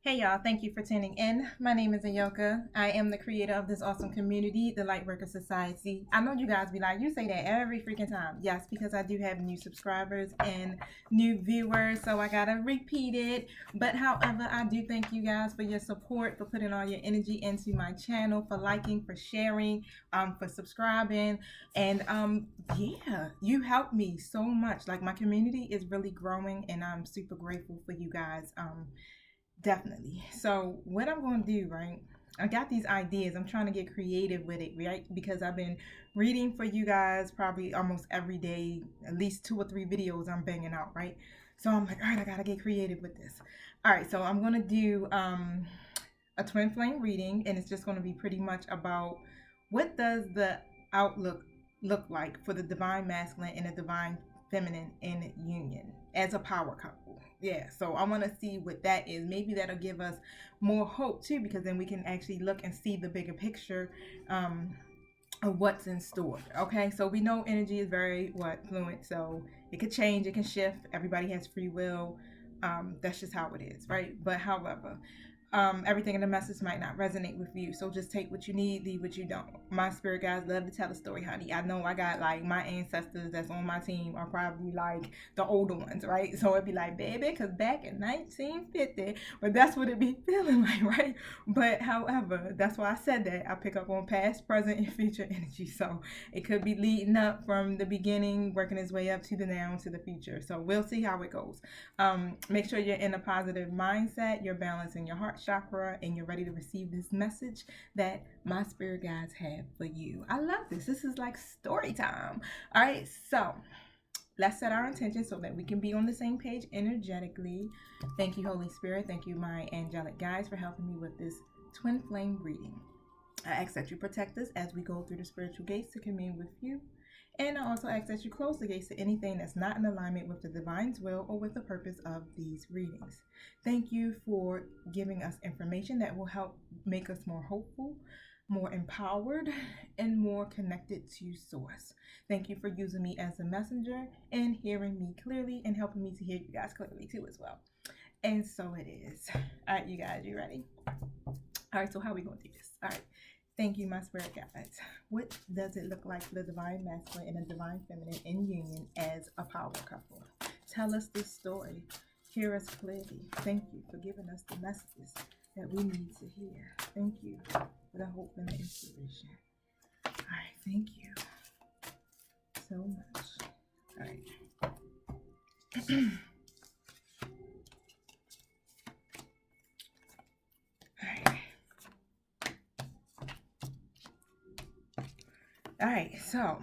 Hey y'all, thank you for tuning in. My name is Ayoka. I am the creator of this awesome community, the Lightworker Society. I know you guys be like, you say that every freaking time. Yes, because I do have new subscribers and new viewers, so I gotta repeat it. But however, I do thank you guys for your support, for putting all your energy into my channel, for liking, for sharing, for subscribing. And yeah, you help me so much. Like my community is really growing and I'm super grateful for you guys. Definitely. So what I'm going to do, right? I got these ideas. I'm trying to get creative with it, right? Because I've been reading for you guys probably almost every day, at least 2 or 3 videos I'm banging out, right? So I'm like, all right, I gotta get creative with this. All right, so I'm gonna do a twin flame reading, and it's just gonna be pretty much about what does the outlook look like for the divine masculine and the divine feminine in union as a power couple. Yeah, so I want to see what that is. Maybe that'll give us more hope too, because then we can actually look and see the bigger picture of what's in store. Okay, so we know energy is very fluent, so it could change, it can shift. Everybody has free will. That's just how it is, right? But however, everything in the message might not resonate with you. So just take what you need, leave what you don't. My spirit guys love to tell a story, honey. I know I got like my ancestors that's on my team are probably like the older ones, right? So it'd be like, baby, because back in 1950, but that's what it be feeling like, right? But however, that's why I said that. I pick up on past, present, and future energy. So it could be leading up from the beginning, working its way up to the now to the future. So we'll see how it goes. Make sure you're in a positive mindset, you're balancing your heart chakra, and you're ready to receive this message that my spirit guides have for you. I love this. This is like story time. All right, so let's set our intention so that we can be on the same page energetically. Thank you, Holy Spirit. Thank you, my angelic guides, for helping me with this twin flame reading. I ask that you protect us as we go through the spiritual gates to commune with you. And I also ask that you close the gates to anything that's not in alignment with the divine's will or with the purpose of these readings. Thank you for giving us information that will help make us more hopeful, more empowered, and more connected to Source. Thank you for using me as a messenger and hearing me clearly and helping me to hear you guys clearly too as well. And so it is. All right, you guys, you ready? All right, so how are we going to do this? All right. Thank you, my spirit guides. What does it look like for the divine masculine and the divine feminine in union as a power couple? Tell us this story. Hear us clearly. Thank you for giving us the messages that we need to hear. Thank you for the hope and the inspiration. All right, thank you so much. All right. All right, so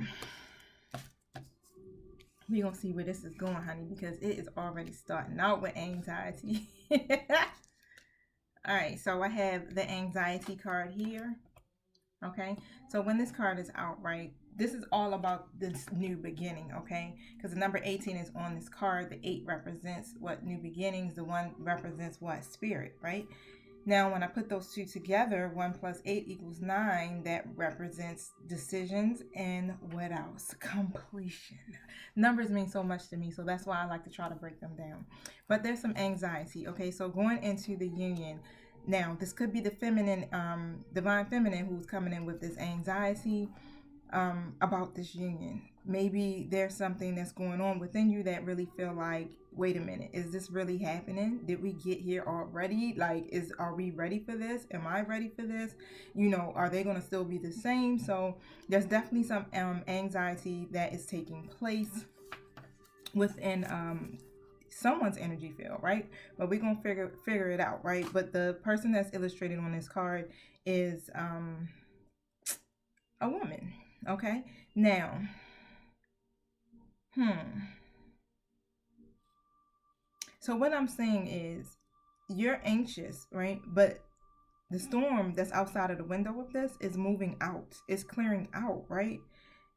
we're gonna see where this is going, honey, because it is already starting out with anxiety. All right, so I have the anxiety card here. Okay, so when this card is out, right, this is all about this new beginning, okay? Because the number 18 is on this card. The 8 represents what? New beginnings. The 1 represents what? Spirit, right? Now, when I put those two together, 1 plus 8 equals 9. That represents decisions and what else? Completion. Numbers mean so much to me, so that's why I like to try to break them down. But there's some anxiety, okay? So going into the union, now this could be the feminine, divine feminine who's coming in with this anxiety about this union. Maybe there's something that's going on within you that really feel like, wait a minute, is this really happening? Did we get here already? Like, are we ready for this? Am I ready for this? You know, are they going to still be the same? So there's definitely some anxiety that is taking place within someone's energy field, right? But we're gonna figure it out, right? But the person that's illustrated on this card is a woman. Okay, now so what I'm saying is you're anxious, right? But the storm that's outside of the window of this is moving out, it's clearing out, right?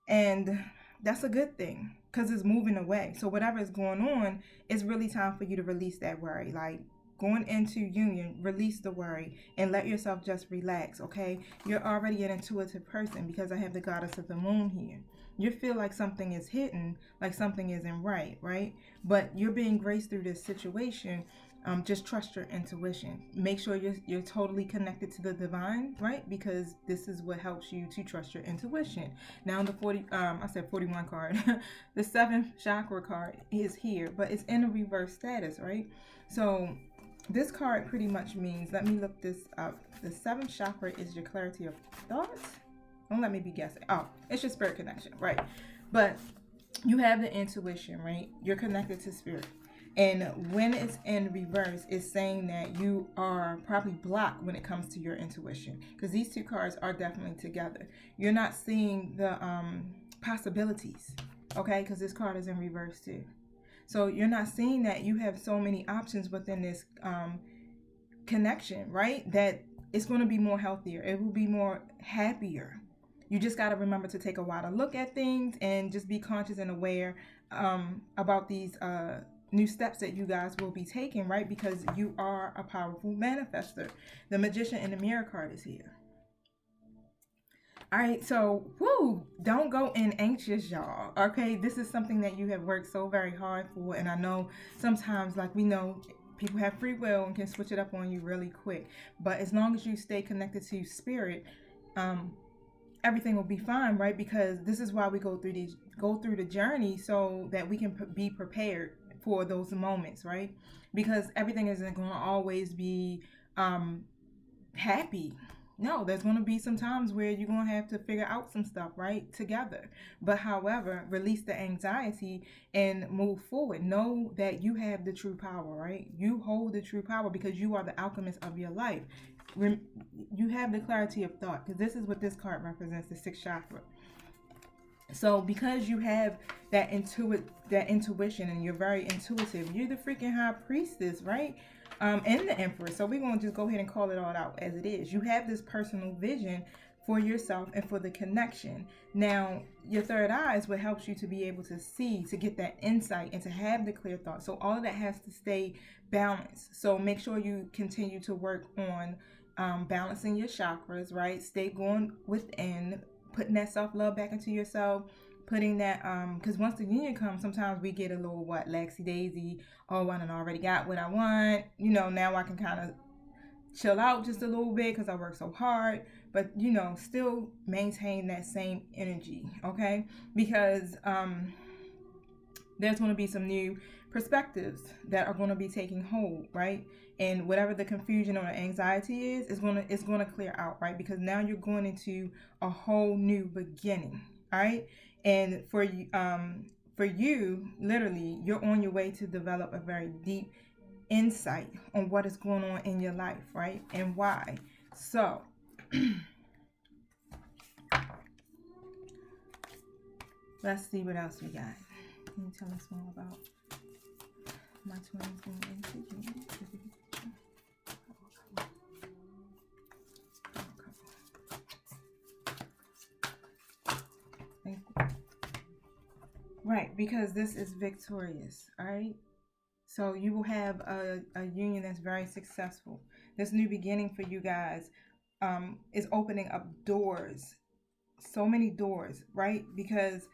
And that's a good thing because it's moving away. So whatever is going on, it's really time for you to release that worry. Like going into union, release the worry and let yourself just relax, okay? You're already an intuitive person because I have the goddess of the moon here. You feel like something is hidden, like something isn't right, right? But you're being graced through this situation Just trust your intuition. Make sure you're totally connected to the divine, right? Because this is what helps you to trust your intuition. Now the 41 card, the 7th chakra card is here, but it's in a reverse status, right? So this card pretty much means, let me look this up. The 7th chakra is your clarity of thoughts. Don't let me be guessing. Oh, it's your spirit connection, right? But you have the intuition, right? You're connected to spirit. And when it's in reverse, it's saying that you are probably blocked when it comes to your intuition, because these two cards are definitely together. You're not seeing the possibilities, okay? Because this card is in reverse too. So you're not seeing that you have so many options within this connection, right? That it's going to be more healthier. It will be more happier. You just got to remember to take a while to look at things and just be conscious and aware about these new steps that you guys will be taking, right? Because you are a powerful manifester. The Magician and the Mirror card is here. All right, so don't go in anxious, y'all. Okay, this is something that you have worked so very hard for, and I know sometimes, like we know, people have free will and can switch it up on you really quick. But as long as you stay connected to spirit, everything will be fine, right? Because this is why we go through the journey, so that we can be prepared for those moments, right? Because everything isn't going to always be happy. No, there's going to be some times where you're going to have to figure out some stuff, right, together. But however, release the anxiety and move forward. Know that you have the true power, right? You hold the true power because you are the alchemist of your life. You have the clarity of thought, because this is what this card represents, the 6th chakra. So because you have that intuition and you're very intuitive, you're the freaking high priestess, right? And the empress. So we're going to just go ahead and call it all out as it is. You have this personal vision for yourself and for the connection. Now, your third eye is what helps you to be able to see, to get that insight, and to have the clear thought. So all of that has to stay balanced. So make sure you continue to work on balancing your chakras, right? Stay going within, putting that self-love back into yourself, putting that because once the union comes, sometimes we get a little laxy daisy. Oh, I done already got what I want, now I can kind of chill out just a little bit because I work so hard, but still maintain that same energy, okay? Because there's going to be some new perspectives that are going to be taking hold, right? And whatever the confusion or the anxiety is going to clear out, right? Because now you're going into a whole new beginning, all right? And for you, literally, you're on your way to develop a very deep insight on what is going on in your life, right? And why. So let's see what else we got. Can you tell us more about my twins going into you? Right, because this is victorious, all right? So you will have a union that's very successful. This new beginning for you guys is opening up doors, so many doors, right? Because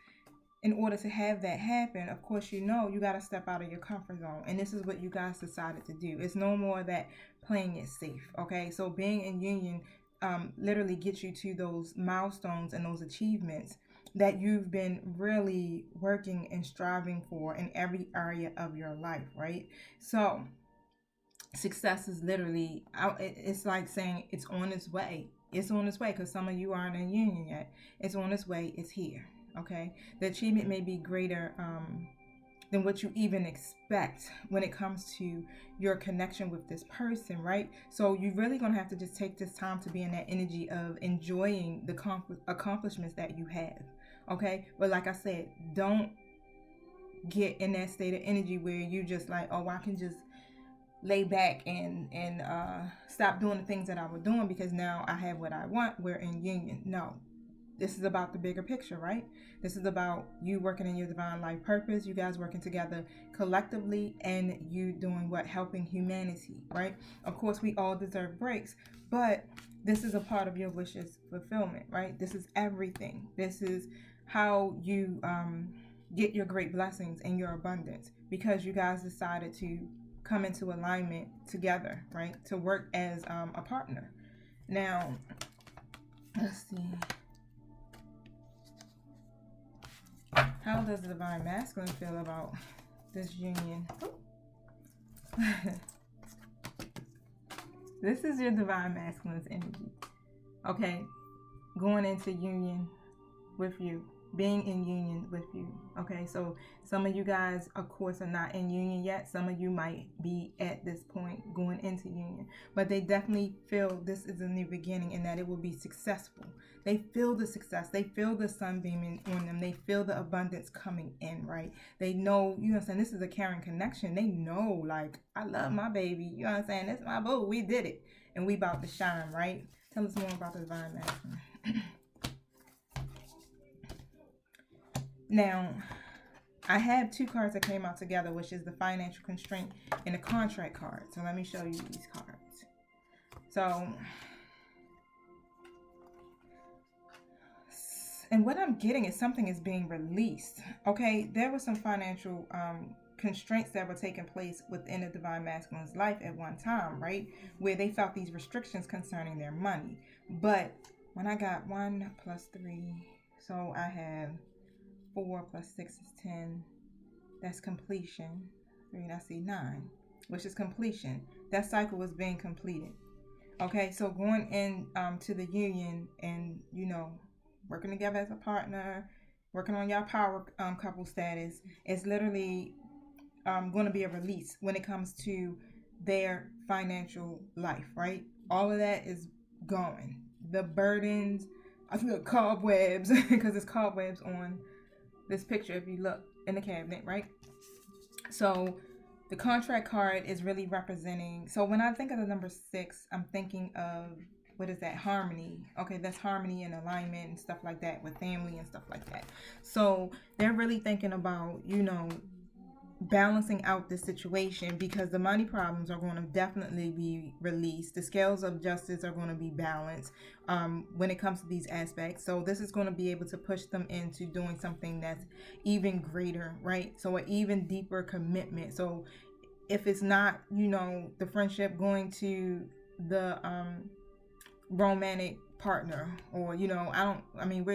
in order to have that happen, of course, you got to step out of your comfort zone. And this is what you guys decided to do. It's no more that playing it safe, okay? So being in union literally gets you to those milestones and those achievements that you've been really working and striving for in every area of your life, right? So success is literally, it's like saying it's on its way. It's on its way, because some of you aren't in union yet. It's on its way. It's here, okay? The achievement may be greater than what you even expect when it comes to your connection with this person, right? So you're really going to have to just take this time to be in that energy of enjoying the accomplishments that you have, okay? But like I said, don't get in that state of energy where you just like, oh, I can just lay back and stop doing the things that I was doing because now I have what I want. We're in union. No, this is about the bigger picture, right? This is about you working in your divine life purpose, you guys working together collectively, and you doing what? Helping humanity, right? Of course, we all deserve breaks, but this is a part of your wishes fulfillment, right? This is everything. This is how you get your great blessings and your abundance, because you guys decided to come into alignment together, right? To work as a partner. Now, let's see. How does the divine masculine feel about this union? This is your divine masculine's energy. Okay, going into union with you, being in union with you. Okay, so some of you guys, of course, are not in union yet. Some of you might be at this point going into union, but they definitely feel this is a new beginning and that it will be successful. They feel the success. They feel the sun beaming on them. They feel the abundance coming in, right? They know, you know what I'm saying? This is a caring connection. They know, like, I love my baby. You know what I'm saying? That's my boo. We did it. And we about to shine, right? Tell us more about the divine masculine. Now, I have two cards that came out together, which is the financial constraint and the contract card. So let me show you these cards. So, and what I'm getting is something is being released. Okay, there were some financial constraints that were taking place within the divine masculine's life at one time, right? Where they felt these restrictions concerning their money. But when I got 1 plus 3, so I have 4 plus 6 is 10. That's completion. 3, I see 9, which is completion. That cycle was being completed. Okay, so going in to the union and, you know, working together as a partner, working on your power couple status is literally going to be a release when it comes to their financial life, right? All of that is going. The burdens, I feel cobwebs, because there's cobwebs on this picture if you look in the cabinet, right? So the contract card is really representing, so when I think of the number 6, I'm thinking of, what is that? Harmony. Okay, that's harmony and alignment and stuff like that with family and stuff like that. So they're really thinking about, you know, balancing out the situation, because the money problems are going to definitely be released. The scales of justice are going to be balanced when it comes to these aspects. So this is going to be able to push them into doing something that's even greater, right? So an even deeper commitment. So if it's not, you know, the friendship going to the romantic partner, or, you know,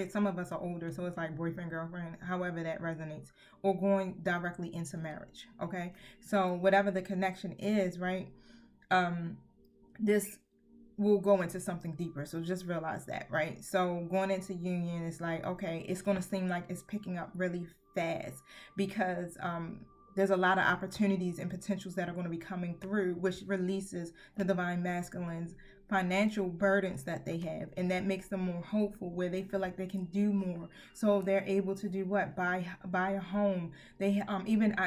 some of us are older, so it's like boyfriend, girlfriend, however that resonates, or going directly into marriage. Okay, so whatever the connection is, right, this will go into something deeper. So just realize that, right? So going into union is like, okay, it's going to seem like it's picking up really fast, because there's a lot of opportunities and potentials that are going to be coming through, which releases the divine masculine's financial burdens that they have, and that makes them more hopeful, where they feel like they can do more. So they're able to do what? Buy a home. They I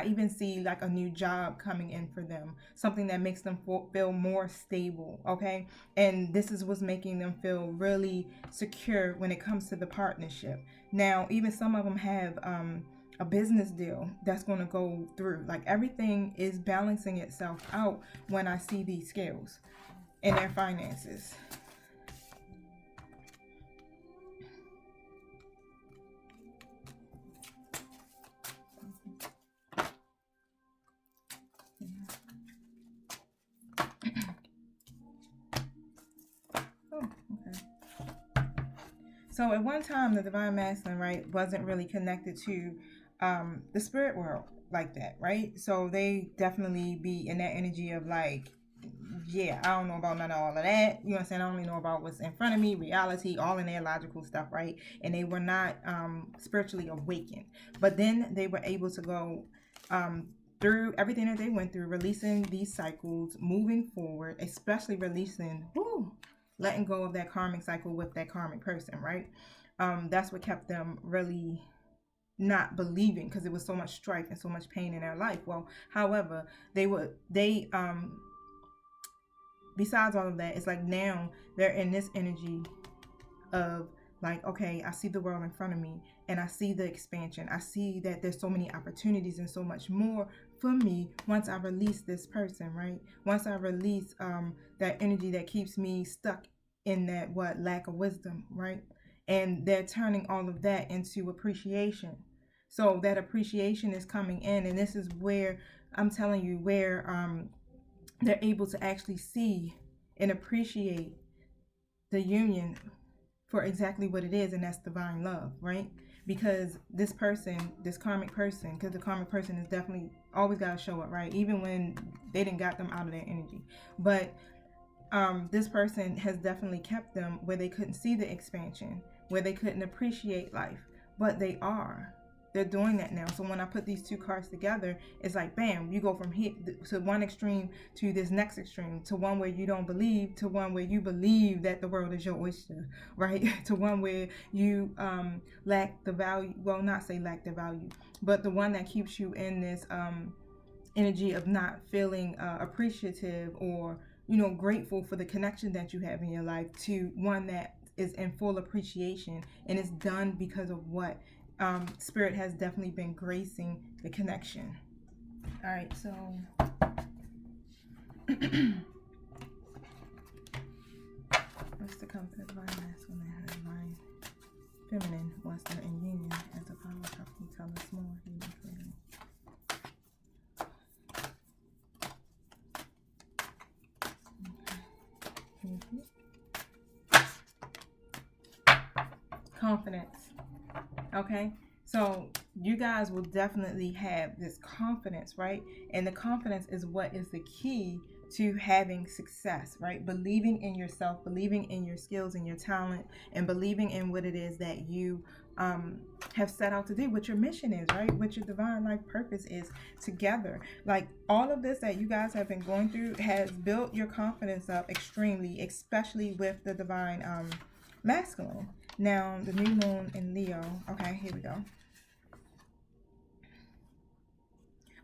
even see like a new job coming in for them, something that makes them feel more stable. Okay, and this is what's making them feel really secure when it comes to the partnership. Now, even some of them have a business deal that's going to go through. Like, everything is balancing itself out when I see these scales in their finances. Oh, okay. So at one time, the divine masculine, right, wasn't really connected to the spirit world like that, right? So they definitely be in that energy of like, yeah, I don't know about none of all of that. You know what I'm saying? I only know about what's in front of me, reality, all in their logical stuff, right? And they were not spiritually awakened. But then they were able to go through everything that they went through, releasing these cycles, moving forward, especially releasing, letting go of that karmic cycle with that karmic person, right? That's what kept them really not believing, because there was so much strife and so much pain in their life. Well, however, besides all of that, it's like now they're in this energy of like, okay, I see the world in front of me and I see the expansion. I see that there's so many opportunities and so much more for me once I release this person, right? Once I release that energy that keeps me stuck in that lack of wisdom, right? And they're turning all of that into appreciation. So that appreciation is coming in, and this is where I'm telling you, where they're able to actually see and appreciate the union for exactly what it is, and that's divine love, right? Because this person, this karmic person, because the karmic person is definitely always got to show up, right? Even when they didn't got them out of their energy. But this person has definitely kept them where they couldn't see the expansion, where they couldn't appreciate life, but they are. They're doing that now. So when I put these two cards together, it's like, bam, you go from here to one extreme to this next extreme, to one where you don't believe, to one where you believe that the world is your oyster, right? To one where you lack the value, well, not say lack the value, but the one that keeps you in this energy of not feeling appreciative or, you know, grateful for the connection that you have in your life, to one that is in full appreciation and is done because of what Spirit has definitely been gracing the connection. All right, so what's the comfort divine masculine and divine feminine? What's their in union as a power couple? Tell us more. Confidence. Okay, so you guys will definitely have this confidence, right? And the confidence is what is the key to having success, right? Believing in yourself, believing in your skills and your talent, and believing in what it is that you have set out to do, what your mission is, right? What your divine life purpose is together. Like all of this that you guys have been going through has built your confidence up extremely, especially with the divine masculine. Now, the new moon in Leo. Okay, here we go.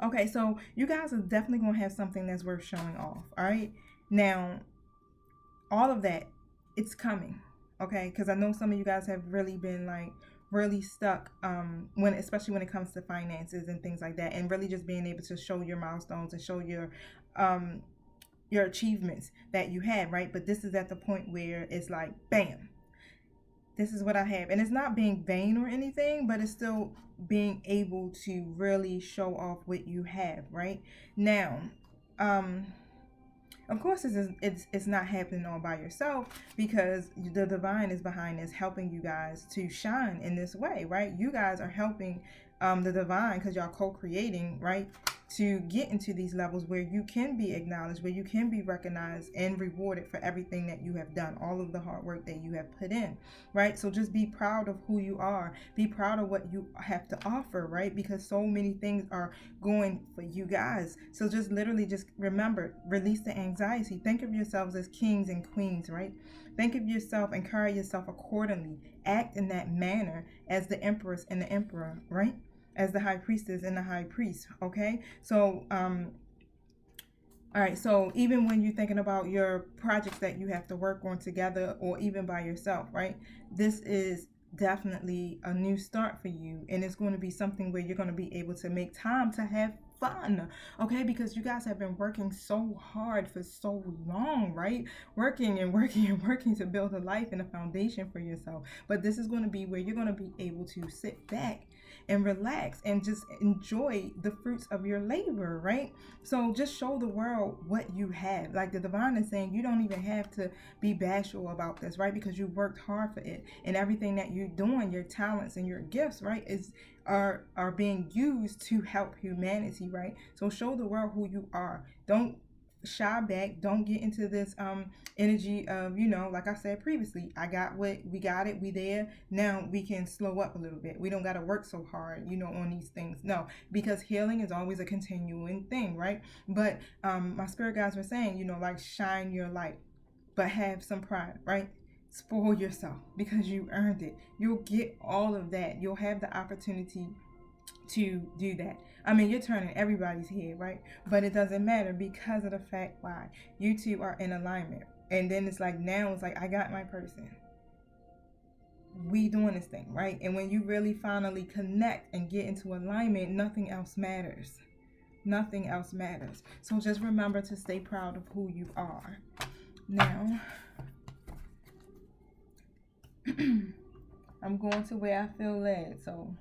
Okay, so you guys are definitely going to have something that's worth showing off, all right? Now, all of that, it's coming, okay? Because I know some of you guys have really been, like, really stuck, especially when it comes to finances and things like that, and really just being able to show your milestones and show your achievements that you had, right? But this is at the point where it's like, bam, this is what I have. And it's not being vain or anything, but it's still being able to really show off what you have, right? Now, of course, it's not happening all by yourself, because the divine is behind this, helping you guys to shine in this way, right? You guys are helping the divine, because y'all co-creating, right, to get into these levels where you can be acknowledged, where you can be recognized and rewarded for everything that you have done, all of the hard work that you have put in, right? So just be proud of who you are, be proud of what you have to offer, right? Because so many things are going for you guys. So just literally just remember, release the anxiety. Think of yourselves as kings and queens, right? Think of yourself and carry yourself accordingly. Act in that manner as the empress and the emperor, right? As the high priestess and the high priest, okay? So, all right, so even when you're thinking about your projects that you have to work on together or even by yourself, right? This is definitely a new start for you, and it's going to be something where you're going to be able to make time to have fun, okay? Because you guys have been working so hard for so long, right? Working and working and working to build a life and a foundation for yourself. But this is going to be where you're going to be able to sit back and relax and just enjoy the fruits of your labor, right? So just show the world what you have. Like the divine is saying, you don't even have to be bashful about this, right? Because you worked hard for it, and everything that you're doing, your talents and your gifts, right, are being used to help humanity, right? So show the world who you are. Don't shy back. Don't get into this energy of, you know, like I said previously, I got what we got it, we there. Now we can slow up a little bit. We don't got to work so hard, you know, on these things. No, because healing is always a continuing thing, right? But my spirit guides were saying, you know, like, shine your light, but have some pride, right? Spoil yourself because you earned it. You'll get all of that. You'll have the opportunity to do that. I mean, you're turning everybody's head, right? But it doesn't matter, because of the fact why you two are in alignment. And then it's like, now it's like, I got my person. We doing this thing, right? And when you really finally connect and get into alignment, nothing else matters. Nothing else matters. So just remember to stay proud of who you are. Now, I'm going to where I feel led. So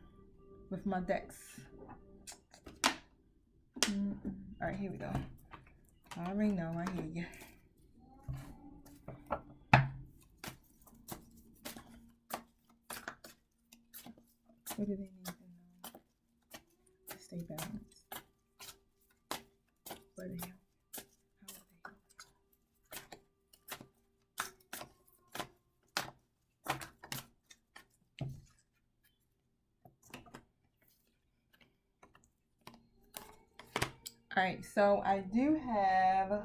with my decks. All right, here we go. I already know. I hear you. What do they need to know to stay balanced? Where the hell? How are they? All right, so I do have,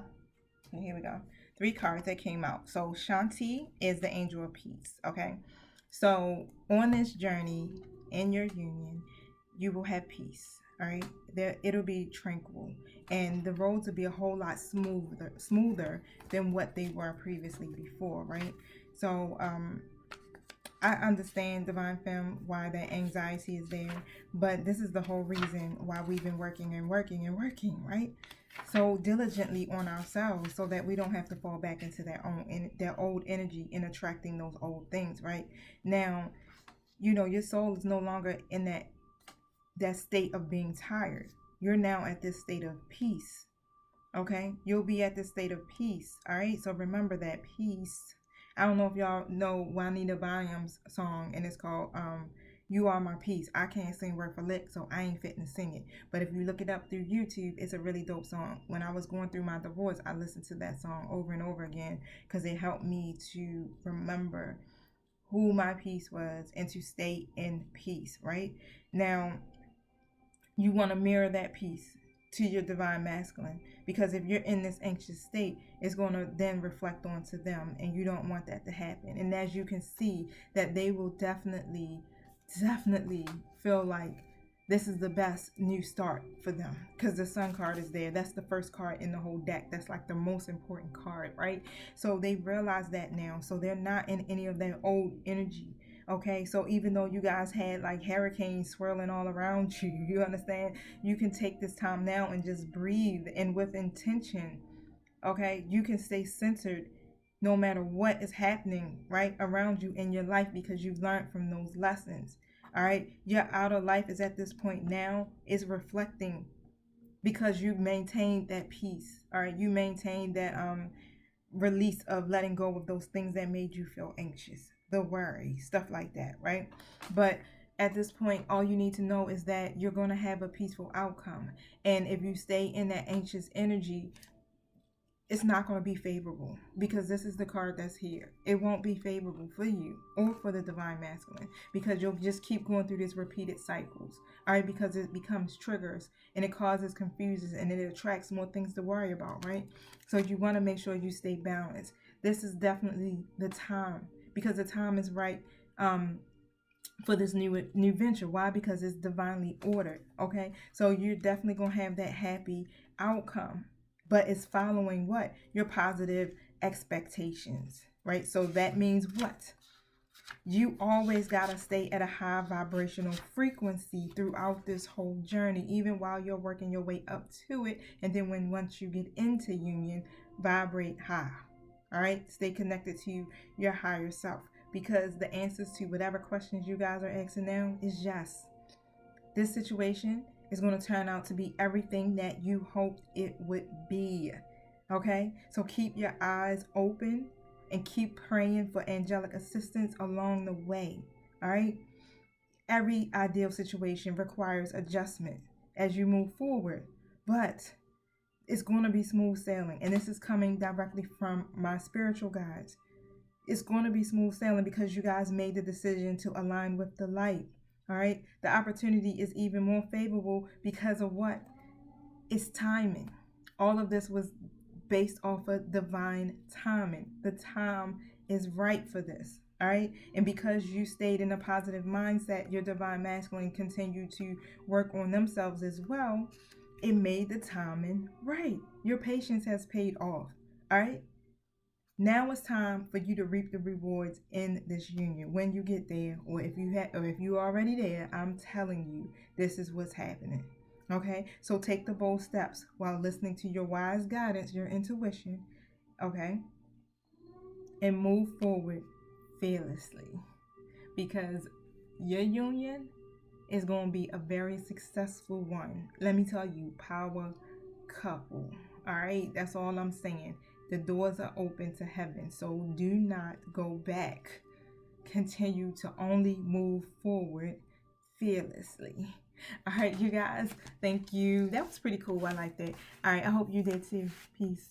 here we go, 3 cards that came out. So Shanti is the angel of peace, okay? So on this journey in your union, you will have peace, all right? There, it'll be tranquil, and the roads will be a whole lot smoother than what they were previously before, right? So I understand, Divine Femme, why that anxiety is there, but this is the whole reason why we've been working and working and working, right? So diligently on ourselves, so that we don't have to fall back into their old energy and attracting those old things, right? Now, you know, your soul is no longer in that state of being tired. You're now at this state of peace. Okay, you'll be at this state of peace. All right, so remember that peace. I don't know if y'all know Juanita Bynum's song, and it's called "You Are My Peace." I can't sing word for lick, so I ain't fitting to sing it. But if you look it up through YouTube, it's a really dope song. When I was going through my divorce, I listened to that song over and over again because it helped me to remember who my peace was and to stay in peace. Right now, you want to mirror that peace to your divine masculine, because if you're in this anxious state, it's going to then reflect onto them, and you don't want that to happen. And as you can see, that they will definitely feel like this is the best new start for them, because the sun card is there. That's the first card in the whole deck. That's like the most important card, right? So they realize that now, so they're not in any of their old energy. Okay, so even though you guys had like hurricanes swirling all around you, you understand, you can take this time now and just breathe, and with intention, okay, you can stay centered no matter what is happening right around you in your life, because you've learned from those lessons. All right, your outer life is at this point now is reflecting, because you maintained that peace. All right, you maintained that release of letting go of those things that made you feel anxious, the worry, stuff like that, right? But at this point, all you need to know is that you're going to have a peaceful outcome. And if you stay in that anxious energy, it's not going to be favorable, because this is the card that's here. It won't be favorable for you or for the divine masculine, because you'll just keep going through these repeated cycles, all right? Because it becomes triggers, and it causes confusions, and it attracts more things to worry about, right? So you want to make sure you stay balanced. This is definitely the time, because the time is right for this new venture. Why? Because it's divinely ordered. Okay, so you're definitely gonna have that happy outcome, but it's following what? Your positive expectations, right? So that means what? You always got to stay at a high vibrational frequency throughout this whole journey, even while you're working your way up to it. And then once you get into union, vibrate high. All right, stay connected to your higher self, because the answers to whatever questions you guys are asking now is yes. This situation is going to turn out to be everything that you hoped it would be. Okay, so keep your eyes open and keep praying for angelic assistance along the way. All right, every ideal situation requires adjustment as you move forward, but it's going to be smooth sailing. And this is coming directly from my spiritual guides. It's going to be smooth sailing because you guys made the decision to align with the light. All right, the opportunity is even more favorable because of what? It's timing. All of this was based off of divine timing. The time is right for this. All right, and because you stayed in a positive mindset, your divine masculine continued to work on themselves as well. It made the timing right. Your patience has paid off. All right, now it's time for you to reap the rewards in this union. When you get there, or if you already there, I'm telling you, this is what's happening. Okay, so take the bold steps while listening to your wise guidance, your intuition. Okay, and move forward fearlessly, because your union is going to be a very successful one. Let me tell you, power couple. All right, that's all I'm saying. The doors are open to heaven, so do not go back. Continue to only move forward fearlessly. All right, you guys, thank you. That was pretty cool. I like that. All right, I hope you did too. Peace.